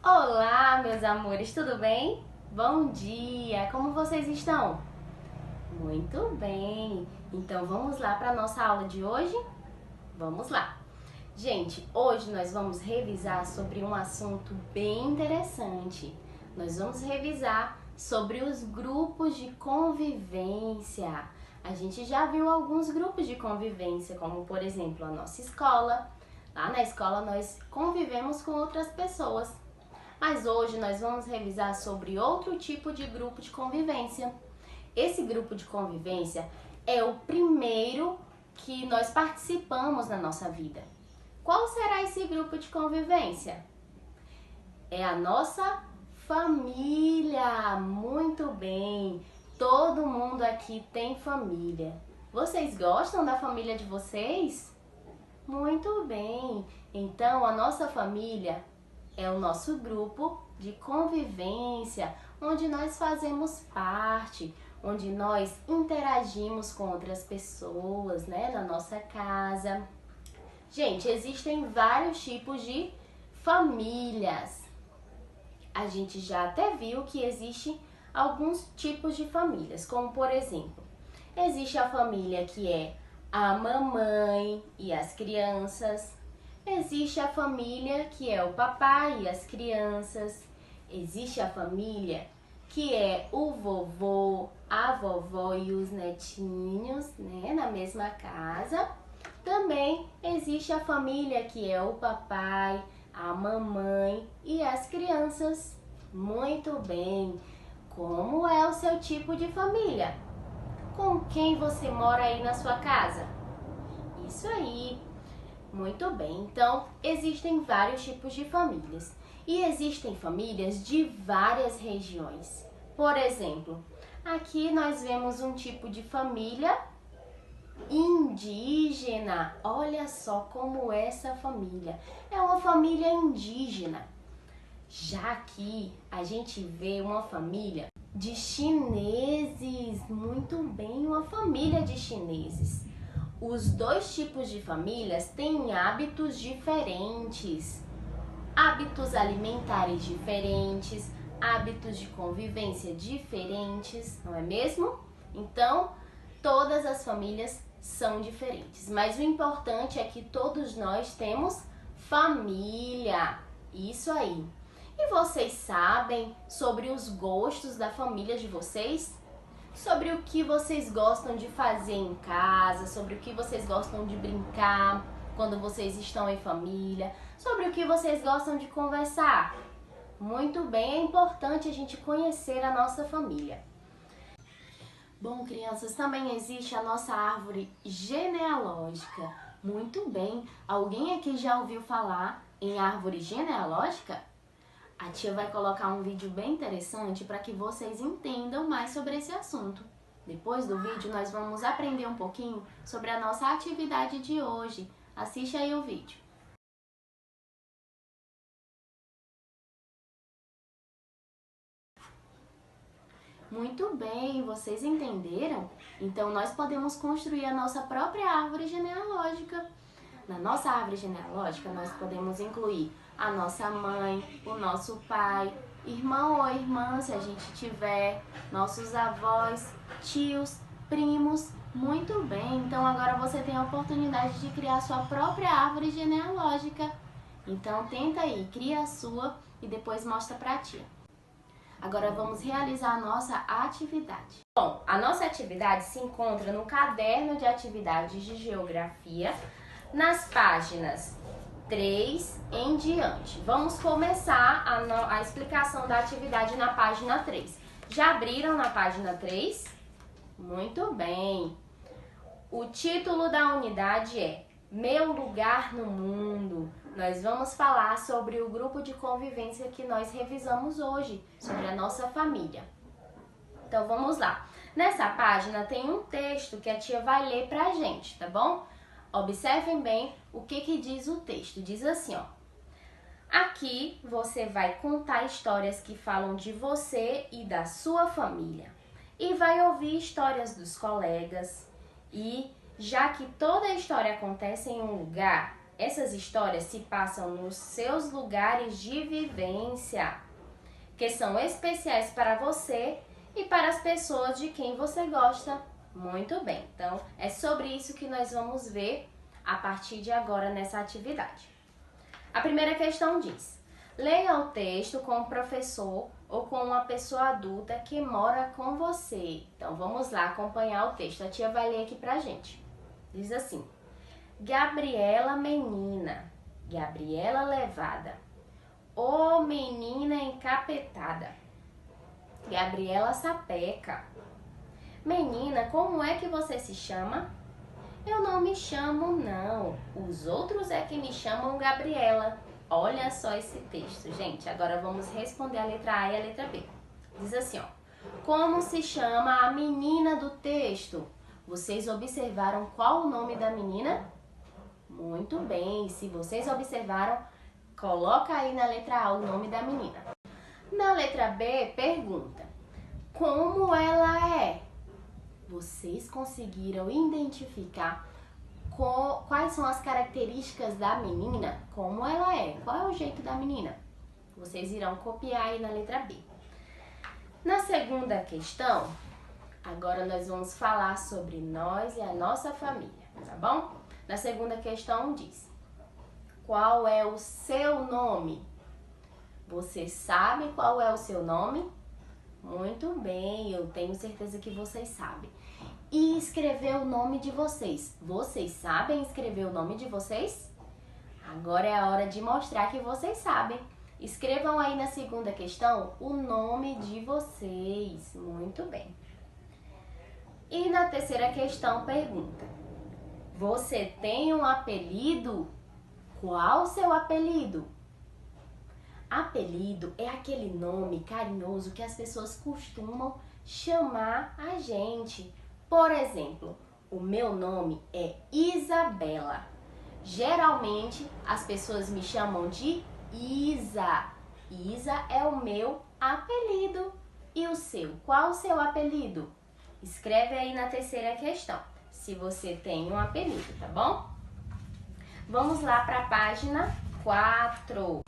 Olá, meus amores, tudo bem? Bom dia, como vocês estão? Muito bem, então vamos lá para a nossa aula de hoje? Vamos lá! Gente, hoje nós vamos revisar sobre um assunto bem interessante. Nós vamos revisar sobre os grupos de convivência. A gente já viu alguns grupos de convivência, como por exemplo a nossa escola. Lá na escola nós convivemos com outras pessoas. Mas hoje nós vamos revisar sobre outro tipo de grupo de convivência. Esse grupo de convivência é o primeiro que nós participamos na nossa vida. Qual será esse grupo de convivência? É a nossa família. Muito bem. Todo mundo aqui tem família. Vocês gostam da família de vocês? Muito bem. Então, a nossa família é o nosso grupo de convivência, onde nós fazemos parte, onde nós interagimos com outras pessoas, né, na nossa casa. Gente, existem vários tipos de famílias. A gente já até viu que existem alguns tipos de famílias, como por exemplo, existe a família que é a mamãe e as crianças. Existe a família que é o papai e as crianças. Existe a família que é o vovô, a vovó e os netinhos, né, na mesma casa. Também existe a família que é o papai, a mamãe e as crianças. Muito bem. Como é o seu tipo de família? Com quem você mora aí na sua casa? Isso aí. Muito bem, então existem vários tipos de famílias e existem famílias de várias regiões. Por exemplo, aqui nós vemos um tipo de família indígena. Olha só como é essa família. É uma família indígena. Já aqui a gente vê uma família de chineses. Muito bem, uma família de chineses. Os dois tipos de famílias têm hábitos diferentes, hábitos alimentares diferentes, hábitos de convivência diferentes, não é mesmo? Então, todas as famílias são diferentes, mas o importante é que todos nós temos família, isso aí. E vocês sabem sobre os gostos da família de vocês? Sobre o que vocês gostam de fazer em casa, sobre o que vocês gostam de brincar quando vocês estão em família, sobre o que vocês gostam de conversar. Muito bem, é importante a gente conhecer a nossa família. Bom, crianças, também existe a nossa árvore genealógica. Muito bem, alguém aqui já ouviu falar em árvore genealógica? A tia vai colocar um vídeo bem interessante para que vocês entendam mais sobre esse assunto. Depois do vídeo, nós vamos aprender um pouquinho sobre a nossa atividade de hoje. Assiste aí o vídeo. Muito bem, vocês entenderam? Então, nós podemos construir a nossa própria árvore genealógica. Na nossa árvore genealógica, nós podemos incluir a nossa mãe, o nosso pai, irmão ou irmã, se a gente tiver, nossos avós, tios, primos. Muito bem, então agora você tem a oportunidade de criar sua própria árvore genealógica. Então tenta aí, cria a sua e depois mostra pra tia. Agora vamos realizar a nossa atividade. Bom, a nossa atividade se encontra no caderno de atividades de geografia, nas páginas 3 em diante. Vamos começar a explicação da atividade na página 3. Já abriram na página 3? Muito bem. O título da unidade é Meu Lugar no Mundo. Nós vamos falar sobre o grupo de convivência que nós revisamos hoje, sobre a nossa família. Então vamos lá. Nessa página tem um texto que a tia vai ler pra gente, tá bom? Observem bem o que diz o texto. Diz assim, ó. Aqui você vai contar histórias que falam de você e da sua família. E vai ouvir histórias dos colegas. E já que toda a história acontece em um lugar, Essas histórias se passam nos seus lugares de vivência, que são especiais para você e para as pessoas de quem você gosta. Muito bem, então é sobre isso que nós vamos ver a partir de agora nessa atividade. A primeira questão diz: leia o texto com o professor ou com uma pessoa adulta que mora com você. Então vamos lá acompanhar o texto. A tia vai ler aqui pra gente. Diz assim: Gabriela menina, Gabriela levada, ô menina encapetada, Gabriela sapeca. Menina, como é que você se chama? Eu não me chamo não, os outros é que me chamam Gabriela. Olha só esse texto, gente. Agora vamos responder a letra A e a letra B. Diz assim, ó: como se chama a menina do texto? Vocês observaram qual o nome da menina? Muito bem, se vocês observaram, coloca aí na letra A o nome da menina. Na letra B, pergunta: como ela é? Vocês conseguiram identificar quais são as características da menina? Como ela é? Qual é o jeito da menina? Vocês irão copiar aí na letra B. Na segunda questão, agora nós vamos falar sobre nós e a nossa família, tá bom? Na segunda questão diz: qual é o seu nome? Você sabe qual é o seu nome? Muito bem, eu tenho certeza que vocês sabem. E escrever o nome de vocês. Vocês sabem escrever o nome de vocês? Agora é a hora de mostrar que vocês sabem. Escrevam aí na segunda questão o nome de vocês. Muito bem. E na terceira questão pergunta: você tem um apelido? Qual o seu apelido? Apelido é aquele nome carinhoso que as pessoas costumam chamar a gente. Por exemplo, o meu nome é Isabela. Geralmente as pessoas me chamam de Isa. Isa é o meu apelido. E o seu? Qual o seu apelido? Escreve aí na terceira questão, se você tem um apelido, tá bom? Vamos lá para a página 4.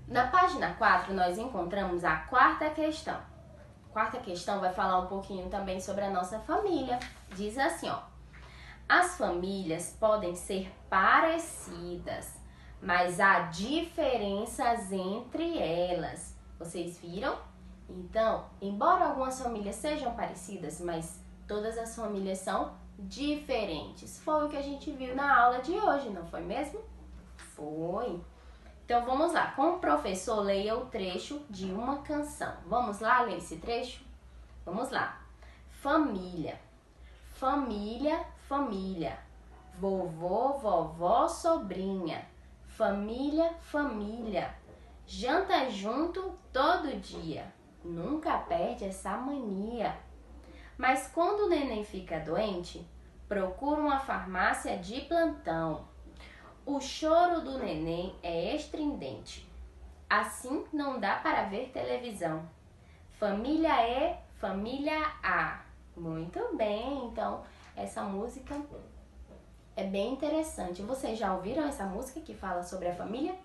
Na página 4, nós encontramos a quarta questão. A quarta questão vai falar um pouquinho também sobre a nossa família. Diz assim, ó: as famílias podem ser parecidas, mas há diferenças entre elas. Vocês viram? Então, embora algumas famílias sejam parecidas, mas todas as famílias são diferentes. Foi o que a gente viu na aula de hoje, não foi mesmo? Foi. Então vamos lá, com o professor leia o trecho de uma canção. Vamos lá ler esse trecho? Vamos lá. Família, família, família. Vovô, vovó, sobrinha. Família, família. Janta junto todo dia. Nunca perde essa mania. Mas quando o neném fica doente, procura uma farmácia de plantão. O choro do neném é estridente. Assim não dá para ver televisão. Família E, família A. Muito bem, então essa música é bem interessante. Vocês já ouviram essa música que fala sobre a família?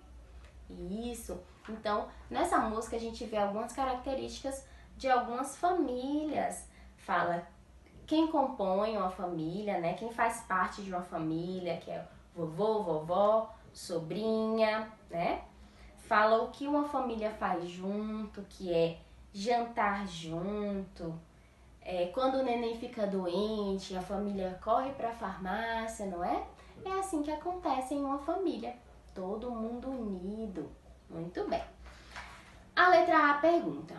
Isso. Então, nessa música a gente vê algumas características de algumas famílias. Fala quem compõe uma família, né? Quem faz parte de uma família, que é vovô, vovó, sobrinha, né? Fala o que uma família faz junto, que é jantar junto. Quando o neném fica doente, a família corre para a farmácia, não é? É assim que acontece em uma família. Todo mundo unido. Muito bem. A letra A pergunta: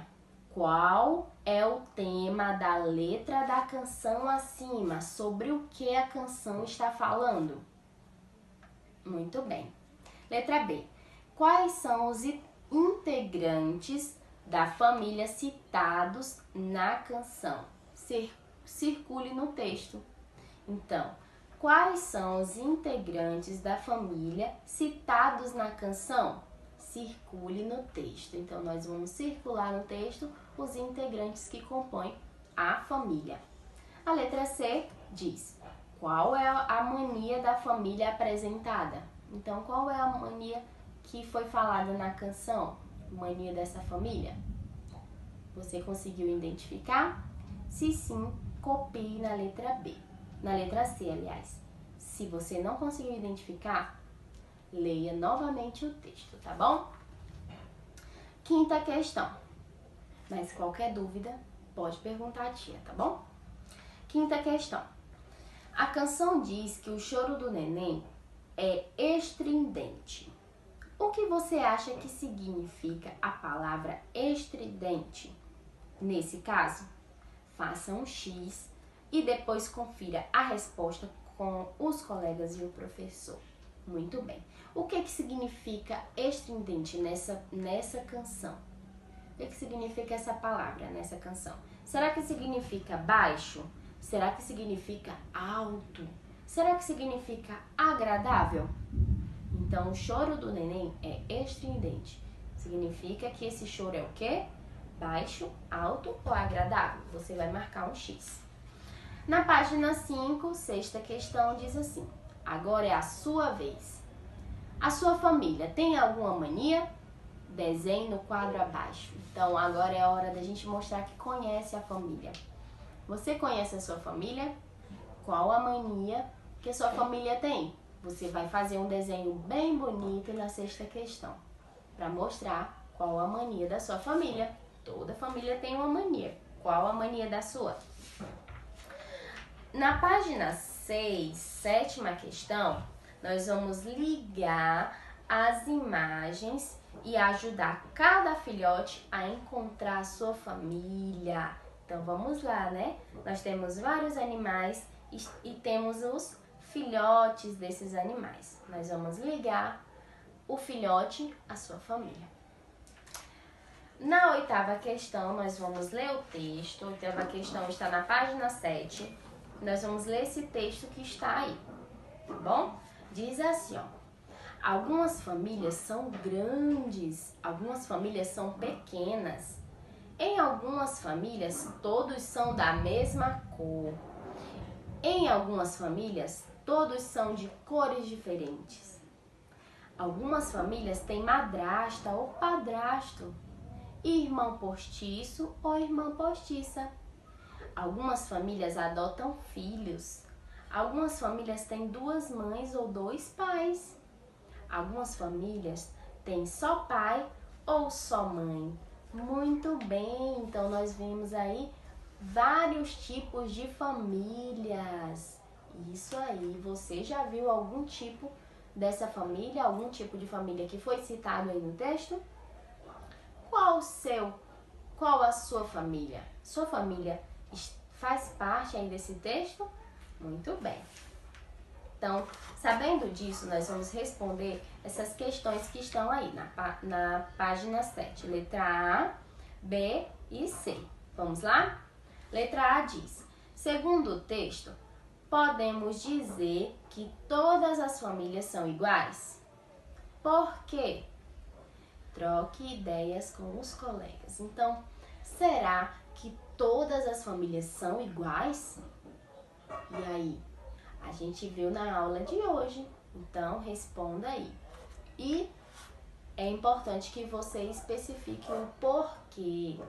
qual é o tema da letra da canção acima? Sobre o que a canção está falando? Muito bem. Letra B. Quais são os integrantes da família citados na canção? Circule no texto. Então, quais são os integrantes da família citados na canção? Circule no texto. Então, nós vamos circular no texto os integrantes que compõem a família. A letra C diz: qual é a mania da família apresentada? Então, qual é a mania que foi falada na canção? Mania dessa família? Você conseguiu identificar? Se sim, copie na letra B. Na letra C, aliás. Se você não conseguiu identificar, leia novamente o texto, tá bom? Quinta questão. Mas qualquer dúvida, pode perguntar à tia, tá bom? Quinta questão. A canção diz que o choro do neném é estridente. O que você acha que significa a palavra estridente? Nesse caso, faça um X e depois confira a resposta com os colegas e o professor. Muito bem. O que significa estridente nessa canção? O que significa essa palavra nessa canção? Será que significa baixo? Será que significa alto? Será que significa agradável? Então, o choro do neném é estridente. Significa que esse choro é o quê? Baixo, alto ou agradável? Você vai marcar um X. Na página 5, sexta questão, diz assim: agora é a sua vez. A sua família tem alguma mania? Desenhe no quadro abaixo. Então, agora é a hora da gente mostrar que conhece a família. Você conhece a sua família? Qual a mania que a sua família tem? Você vai fazer um desenho bem bonito na sexta questão, para mostrar qual a mania da sua família. Toda família tem uma mania. Qual a mania da sua? Na página 6, sétima questão, nós vamos ligar as imagens e ajudar cada filhote a encontrar a sua família. Então vamos lá, né? Nós temos vários animais e temos os filhotes desses animais. Nós vamos ligar o filhote à sua família. Na oitava questão, nós vamos ler o texto. A oitava questão está na página 7. Nós vamos ler esse texto que está aí, tá bom? Diz assim, ó: algumas famílias são grandes, algumas famílias são pequenas. Em algumas famílias, todos são da mesma cor. Em algumas famílias, todos são de cores diferentes. Algumas famílias têm madrasta ou padrasto, irmão postiço ou irmã postiça. Algumas famílias adotam filhos. Algumas famílias têm duas mães ou dois pais. Algumas famílias têm só pai ou só mãe. Muito bem, então nós vimos aí vários tipos de famílias. Isso aí, você já viu algum tipo dessa família, algum tipo de família que foi citado aí no texto? Qual a sua família? Sua família faz parte aí desse texto? Muito bem. Então, sabendo disso, nós vamos responder essas questões que estão aí na página 7. Letra A, B e C. Vamos lá? Letra A diz: segundo o texto, podemos dizer que todas as famílias são iguais? Por quê? Troque ideias com os colegas. Então, será que todas as famílias são iguais? E aí? A gente viu na aula de hoje, então responda aí. E é importante que você especifique o porquê.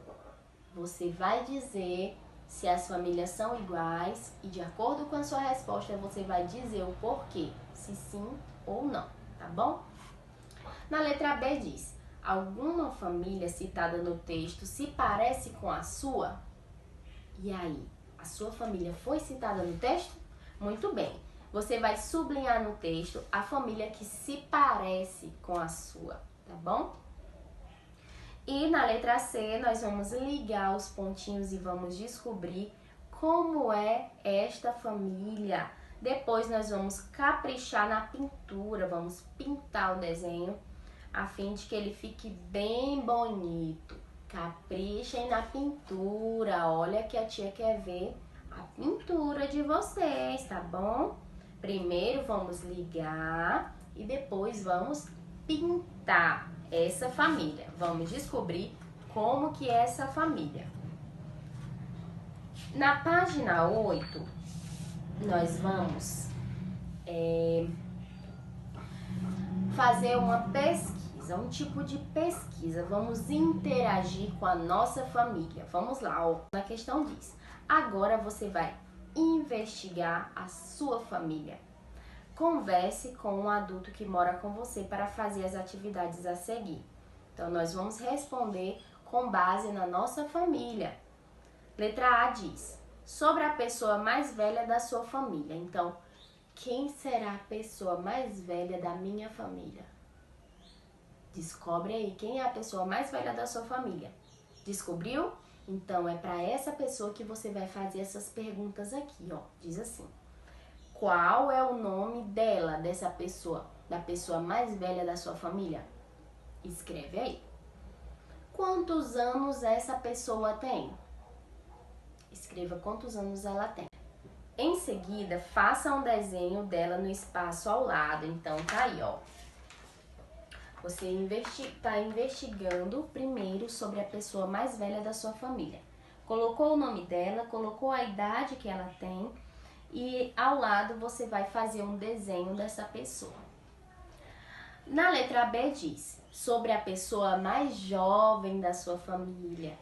Você vai dizer se as famílias são iguais e de acordo com a sua resposta você vai dizer o porquê, se sim ou não, tá bom? Na letra B diz: alguma família citada no texto se parece com a sua? E aí, a sua família foi citada no texto? Muito bem, você vai sublinhar no texto a família que se parece com a sua, tá bom? E na letra C, nós vamos ligar os pontinhos e vamos descobrir como é esta família. Depois nós vamos caprichar na pintura, vamos pintar o desenho a fim de que ele fique bem bonito. Caprichem na pintura, olha que a tia quer ver a pintura de vocês, tá bom? Primeiro vamos ligar e depois vamos pintar essa família. Vamos descobrir como que é essa família. Na página 8, nós vamos fazer uma pesquisa, um tipo de pesquisa. Vamos interagir com a nossa família. Vamos lá, ó. Na questão diz: agora você vai investigar a sua família. Converse com um adulto que mora com você para fazer as atividades a seguir. Então, nós vamos responder com base na nossa família. Letra A diz: sobre a pessoa mais velha da sua família. Então, quem será a pessoa mais velha da minha família? Descobre aí quem é a pessoa mais velha da sua família. Descobriu? Então, é para essa pessoa que você vai fazer essas perguntas aqui, ó. Diz assim: qual é o nome dela, dessa pessoa, da pessoa mais velha da sua família? Escreve aí. Quantos anos essa pessoa tem? Escreva quantos anos ela tem. Em seguida, faça um desenho dela no espaço ao lado. Então, tá aí, ó. Você está investigando primeiro sobre a pessoa mais velha da sua família. Colocou o nome dela, colocou a idade que ela tem e ao lado você vai fazer um desenho dessa pessoa. Na letra B diz: sobre a pessoa mais jovem da sua família.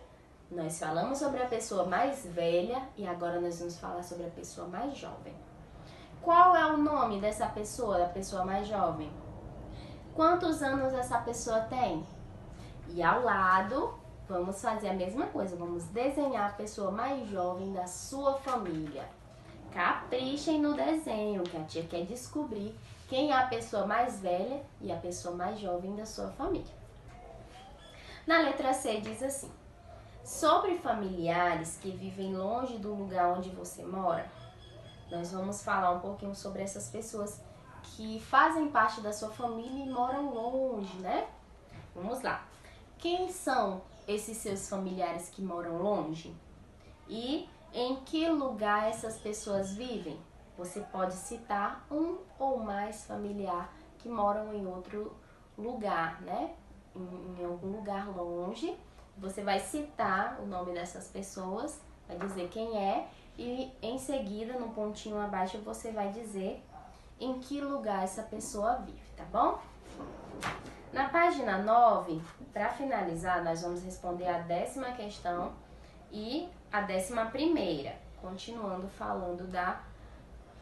Nós falamos sobre a pessoa mais velha e agora nós vamos falar sobre a pessoa mais jovem. Qual é o nome dessa pessoa, da pessoa mais jovem? Quantos anos essa pessoa tem? E ao lado, vamos fazer a mesma coisa. Vamos desenhar a pessoa mais jovem da sua família. Caprichem no desenho, que a tia quer descobrir quem é a pessoa mais velha e a pessoa mais jovem da sua família. Na letra C diz assim: sobre familiares que vivem longe do lugar onde você mora. Nós vamos falar um pouquinho sobre essas pessoas que fazem parte da sua família e moram longe, né? Vamos lá. Quem são esses seus familiares que moram longe? E em que lugar essas pessoas vivem? Você pode citar um ou mais familiar que moram em outro lugar, né? Em algum lugar longe. Você vai citar o nome dessas pessoas, vai dizer quem é e em seguida, no pontinho abaixo, você vai dizer em que lugar essa pessoa vive, tá bom? Na página 9, para finalizar, nós vamos responder a 10ª questão e a 11ª, continuando falando da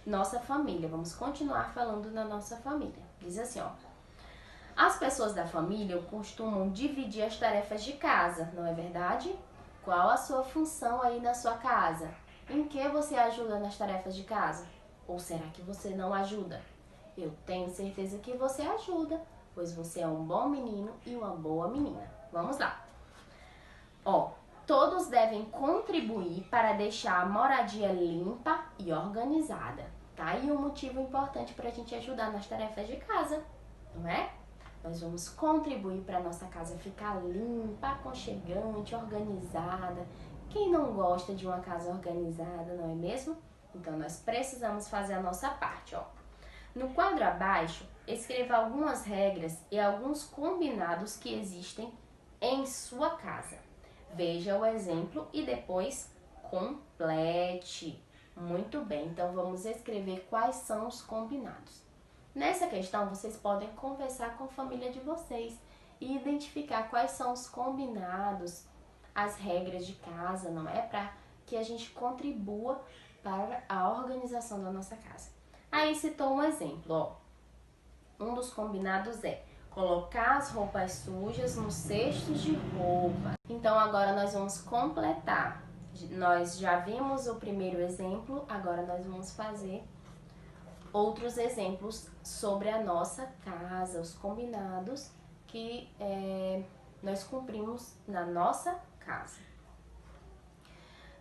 nossa família. Vamos continuar falando da nossa família. Diz assim, ó: as pessoas da família costumam dividir as tarefas de casa, não é verdade? Qual a sua função aí na sua casa? Em que você ajuda nas tarefas de casa? Ou será que você não ajuda? Eu tenho certeza que você ajuda, pois você é um bom menino e uma boa menina. Vamos lá. Ó, todos devem contribuir para deixar a moradia limpa e organizada. Tá aí um motivo importante para a gente ajudar nas tarefas de casa, não é? Nós vamos contribuir para a nossa casa ficar limpa, aconchegante, organizada. Quem não gosta de uma casa organizada, não é mesmo? Então, nós precisamos fazer a nossa parte, ó. No quadro abaixo, escreva algumas regras e alguns combinados que existem em sua casa. Veja o exemplo e depois complete. Muito bem, então vamos escrever quais são os combinados. Nessa questão, vocês podem conversar com a família de vocês e identificar quais são os combinados, as regras de casa, não é? Para que a gente contribua para a organização da nossa casa. Aí citou um exemplo, ó. Um dos combinados é colocar as roupas sujas nos cestos de roupa. Então agora nós vamos completar. Nós já vimos o primeiro exemplo, agora nós vamos fazer outros exemplos sobre a nossa casa, os combinados que nós cumprimos na nossa casa.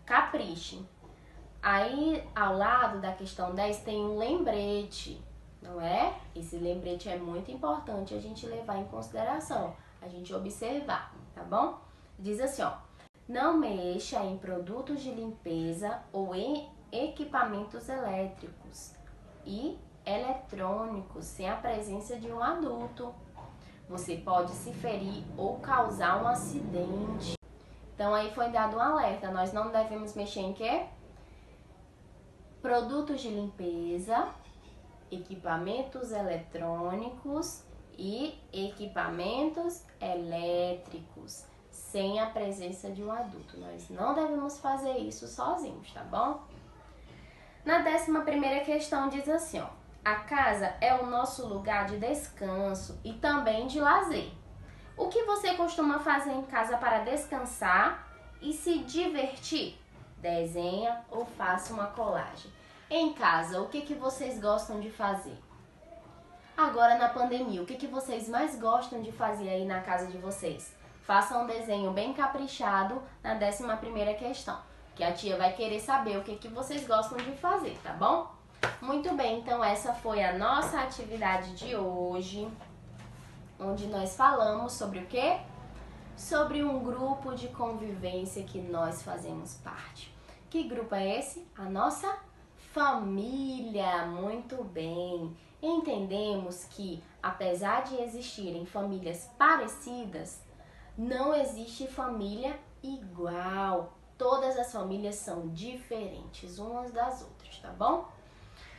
Capriche. Aí, ao lado da questão 10, tem um lembrete, não é? Esse lembrete é muito importante a gente levar em consideração, a gente observar, tá bom? Diz assim, ó: não mexa em produtos de limpeza ou em equipamentos elétricos e eletrônicos sem a presença de um adulto. Você pode se ferir ou causar um acidente. Então, aí foi dado um alerta. Nós não devemos mexer em quê? Produtos de limpeza, equipamentos eletrônicos e equipamentos elétricos, sem a presença de um adulto. Nós não devemos fazer isso sozinhos, tá bom? Na 11ª questão diz assim, ó: a casa é o nosso lugar de descanso e também de lazer. O que você costuma fazer em casa para descansar e se divertir? Desenha ou faça uma colagem. Em casa, o que vocês gostam de fazer? Agora na pandemia, o que vocês mais gostam de fazer aí na casa de vocês? Faça um desenho bem caprichado na 11ª questão, que a tia vai querer saber o que vocês gostam de fazer, tá bom? Muito bem, então essa foi a nossa atividade de hoje, onde nós falamos sobre o quê? Sobre um grupo de convivência que nós fazemos parte. Que grupo é esse? A nossa família. Muito bem. Entendemos que, apesar de existirem famílias parecidas, não existe família igual. Todas as famílias são diferentes umas das outras, tá bom?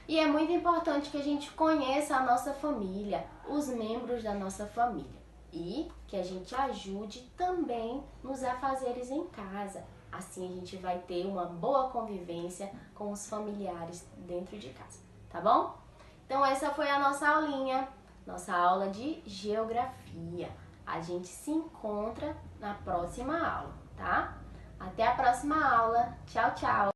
E é muito importante que a gente conheça a nossa família, os membros da nossa família, e que a gente ajude também nos afazeres em casa. Assim a gente vai ter uma boa convivência com os familiares dentro de casa, tá bom? Então essa foi a nossa aulinha, nossa aula de geografia. A gente se encontra na próxima aula, tá? Até a próxima aula. Tchau, tchau!